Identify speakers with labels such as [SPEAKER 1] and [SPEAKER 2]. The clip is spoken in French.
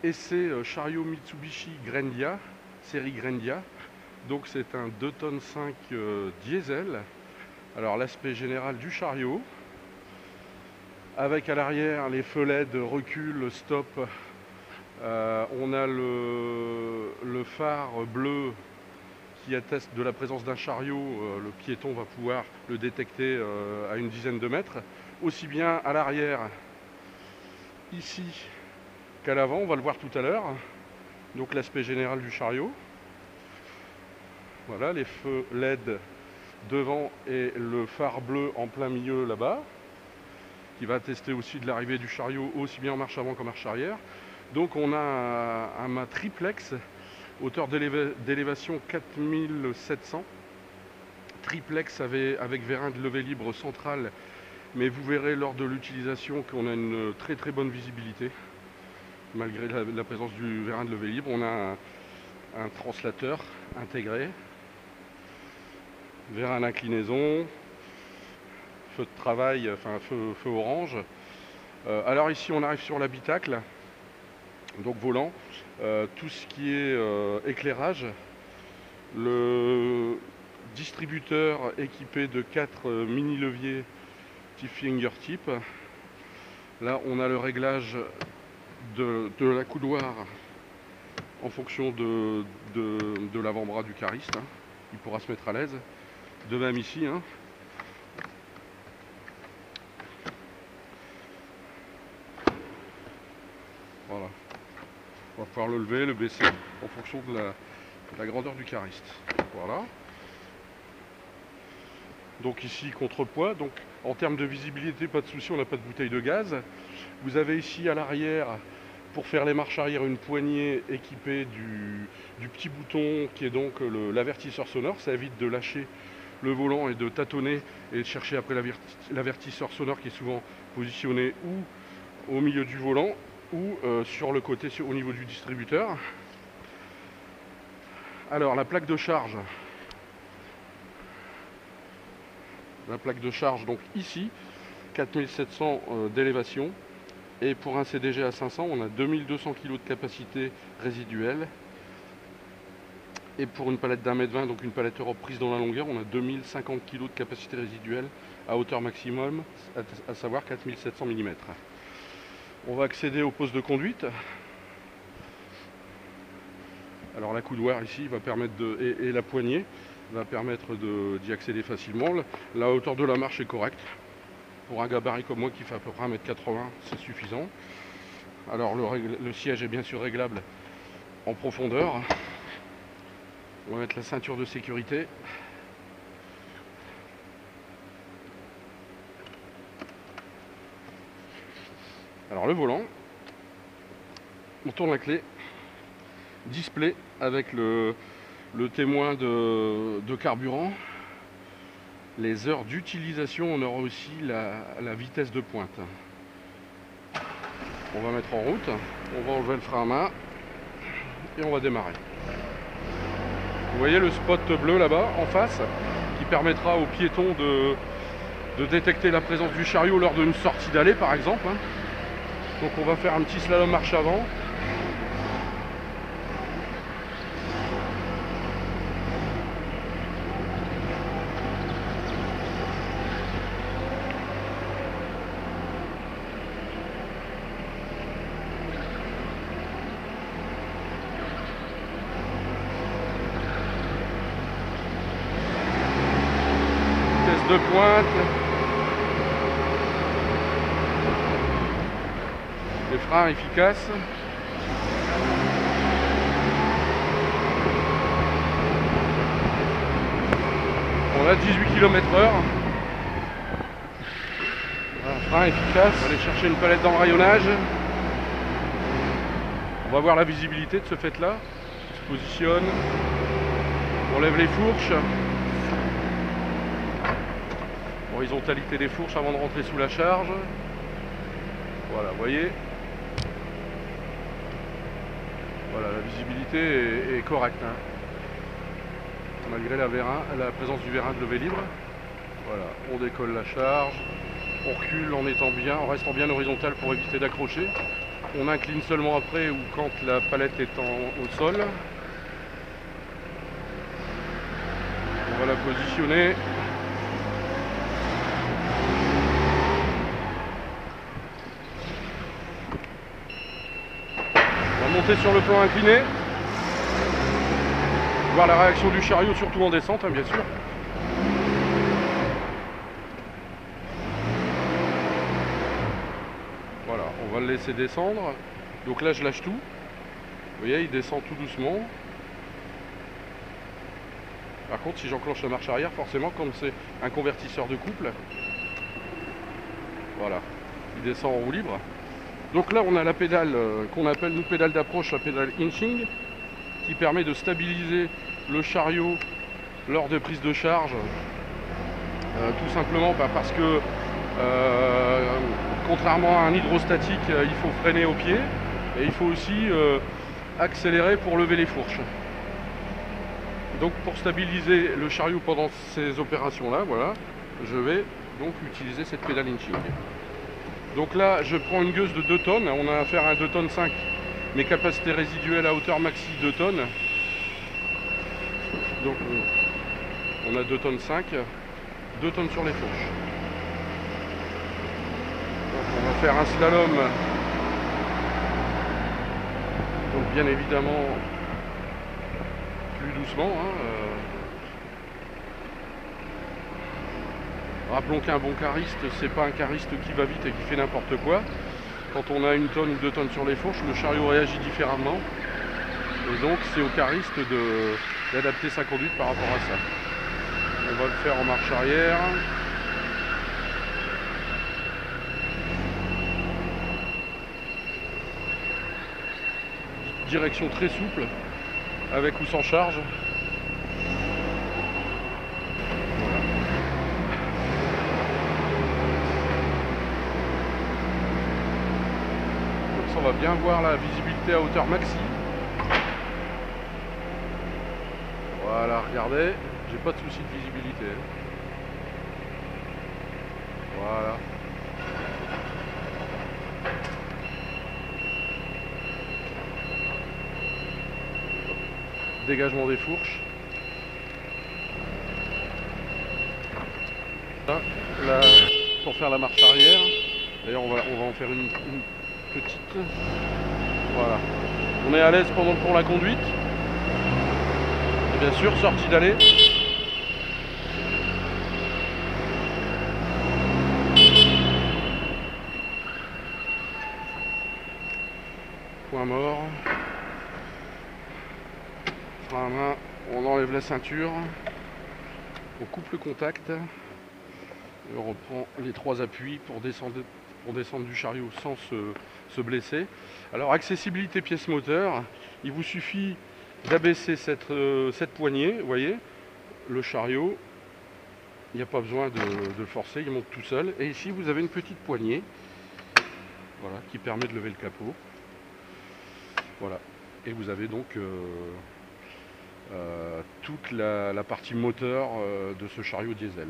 [SPEAKER 1] essai chariot Mitsubishi Grendia, série Grendia. Donc c'est un 2 tonnes 5 diesel. Alors l'aspect général du chariot, avec à l'arrière les feux LED recul, stop. On a le phare bleu qui atteste de la présence d'un chariot. Le piéton va pouvoir le détecter à une dizaine de mètres, aussi bien à l'arrière ici qu'à l'avant, on va le voir tout à l'heure. Donc l'aspect général du chariot. Voilà les feux LED devant et le phare bleu en plein milieu là-bas, qui va attester aussi de l'arrivée du chariot aussi bien en marche avant qu'en marche arrière. Donc on a un mât triplex, hauteur d'élévation 4700, triplex avec vérin de levée libre central, mais vous verrez lors de l'utilisation qu'on a une très très bonne visibilité, malgré la présence du vérin de levée libre. On a un translateur intégré, vérin d'inclinaison, feu de travail, enfin feu orange. Alors ici on arrive sur l'habitacle, donc volant, tout ce qui est éclairage, le distributeur équipé de 4 mini leviers type fingertip. Là on a le réglage de la coudoir en fonction de l'avant-bras du cariste, hein. Il pourra se mettre à l'aise. De même ici, hein. Voilà. On va pouvoir le lever, le baisser en fonction de la grandeur du cariste. Voilà. Donc ici contrepoids. Donc en termes de visibilité, pas de souci, on n'a pas de bouteille de gaz. Vous avez ici à l'arrière, pour faire les marches arrière, une poignée équipée du petit bouton qui est donc l'avertisseur sonore. Ça évite de lâcher le volant et de tâtonner et de chercher après l'avertisseur sonore qui est souvent positionné ou au milieu du volant ou sur le côté, au niveau du distributeur. Alors la plaque de charge. La plaque de charge, donc ici, 4700 d'élévation. Et pour un CDG à 500, on a 2200 kg de capacité résiduelle. Et pour une palette d'1,20 m, donc une palette Europe prise dans la longueur, on a 2050 kg de capacité résiduelle à hauteur maximum, à savoir 4700 mm. On va accéder au poste de conduite. Alors la coudoir ici va permettre et la poignée va permettre d'y accéder facilement. La hauteur de la marche est correcte. Pour un gabarit comme moi qui fait à peu près 1,80 m, c'est suffisant. Alors le siège est bien sûr réglable en profondeur. On va mettre la ceinture de sécurité. Alors le volant, on tourne la clé, display avec le témoin de carburant, les heures d'utilisation, on aura aussi la vitesse de pointe. On va mettre en route, on va enlever le frein à main et on va démarrer. Vous voyez le spot bleu là-bas en face qui permettra aux piétons de détecter la présence du chariot lors d'une sortie d'allée par exemple. Donc on va faire un petit slalom marche avant. Vitesse de pointe. Les freins efficaces. On a 18 km/h. Voilà, frein efficace. On va aller chercher une palette d'embrayonnage. On va voir la visibilité de ce fait-là. On se positionne. On lève les fourches. Horizontalité des fourches avant de rentrer sous la charge. Voilà, vous voyez. Voilà, la visibilité est correcte, hein, malgré la présence du vérin de levée libre. Voilà, on décolle la charge, on recule en restant bien horizontal pour éviter d'accrocher. On incline seulement après ou quand la palette est au sol. On va la positionner. On va monter sur le plan incliné. Voir la réaction du chariot, surtout en descente, hein, bien sûr. Voilà, on va le laisser descendre. Donc là, je lâche tout. Vous voyez, il descend tout doucement. Par contre, si j'enclenche la marche arrière, forcément, comme c'est un convertisseur de couple, voilà, il descend en roue libre. Donc là, on a la pédale qu'on appelle, nous, pédale d'approche, la pédale inching, qui permet de stabiliser le chariot lors de prise de charge. Tout simplement parce que, contrairement à un hydrostatique, il faut freiner au pied et il faut aussi accélérer pour lever les fourches. Donc pour stabiliser le chariot pendant ces opérations-là, voilà, je vais donc utiliser cette pédale inching. Donc là, je prends une gueuse de 2 tonnes. On a affaire à un 2 tonnes 5, mais capacité résiduelle à hauteur maxi 2 tonnes. Donc on a 2 tonnes 5, 2 tonnes sur les fourches. Donc on va faire un slalom. Donc bien évidemment plus doucement. Rappelons qu'un bon cariste, c'est pas un cariste qui va vite et qui fait n'importe quoi. Quand on a 1 tonne ou 2 tonnes sur les fourches, le chariot réagit différemment. Et donc c'est au cariste d'adapter sa conduite par rapport à ça. On va le faire en marche arrière. Direction très souple, avec ou sans charge. Comme ça, on va bien voir la visibilité à hauteur maxi. Voilà, regardez, j'ai pas de souci de visibilité. Voilà. Dégagement des fourches. Là, pour faire la marche arrière. D'ailleurs, on va en faire une petite. Voilà. On est à l'aise pour la conduite. Et bien sûr, sortie d'allée. Point mort. Frein à main, on enlève la ceinture. On coupe le contact. Et on reprend les 3 appuis pour descendre du chariot sans se blesser. Alors, accessibilité pièce moteur, il vous suffit d'abaisser cette poignée, vous voyez, le chariot, il n'y a pas besoin de le forcer, il monte tout seul. Et ici, vous avez une petite poignée, voilà, qui permet de lever le capot. Voilà, et vous avez donc toute la partie moteur de ce chariot diesel.